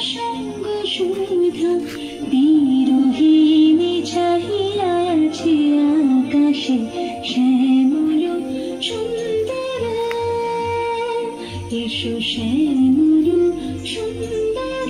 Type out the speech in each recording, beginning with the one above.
সঙ্গ সুধা বিরোহিণী চাহিয়াছে আকাশে শ্যামল সুন্দর এসো শ্যামল সুন্দর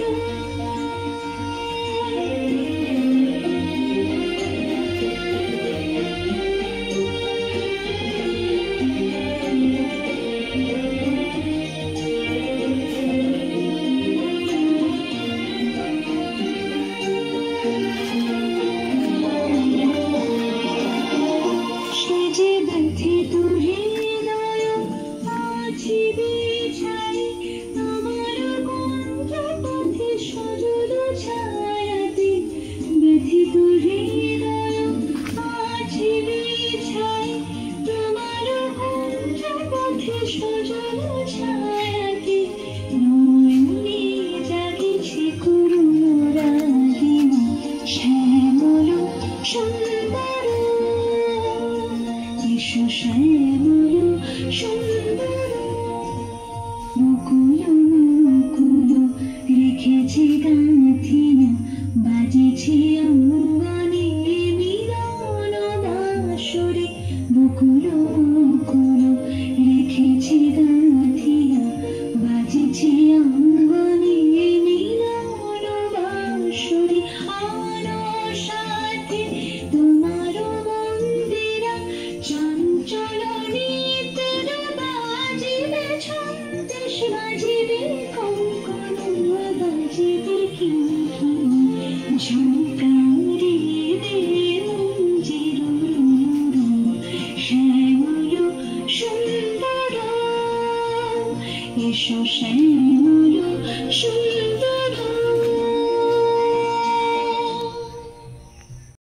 রেখেছি গাঁথিয়া বাজেছি অঙ্গনে মিলন বাঁশরি বকুল বকুল রেখেছি গাঁথিয়া বাজেছি অঙ্গনে মিলন বাঁশরি সাথে তোমার মন্দিরা চঞ্চল নিতর বাজিবে ছন্দেশ বাজিবে কঙ্কণ বাজিবে কিঙ্কিণ ঝঙ্কারে দে মঞ্জির শ্যামল সুন্দর এসো শ্যামল